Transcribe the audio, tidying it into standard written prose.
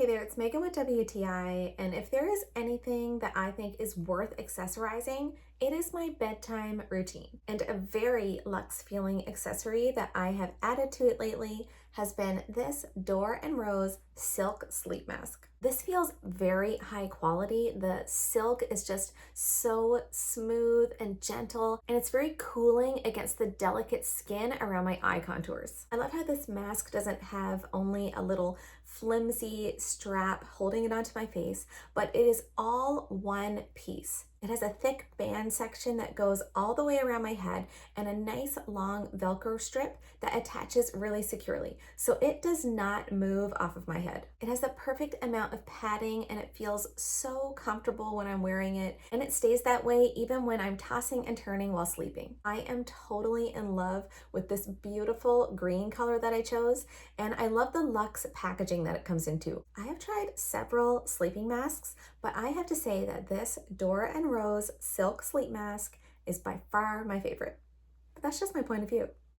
Hey there, it's Megan with WTI, and if there is anything that I think is worth accessorizing, it is my bedtime routine. And a very luxe feeling accessory that I have added to it lately has been this Dore and Rose silk sleep mask. This feels very high quality. The silk is just so smooth and gentle, and it's very cooling against the delicate skin around my eye contours. I love how this mask doesn't have only a little flimsy strap holding it onto my face, but it is all one piece. It has a thick band section that goes all the way around my head and a nice long Velcro strip that attaches really securely, so it does not move off of my head. It has the perfect amount of padding and it feels so comfortable when I'm wearing it, and it stays that way even when I'm tossing and turning while sleeping. I am totally in love with this beautiful green color that I chose, and I love the luxe packaging that it comes into. I have tried several sleeping masks, but I have to say that this Dore and Rose silk sleep mask is by far my favorite. But that's just my point of view.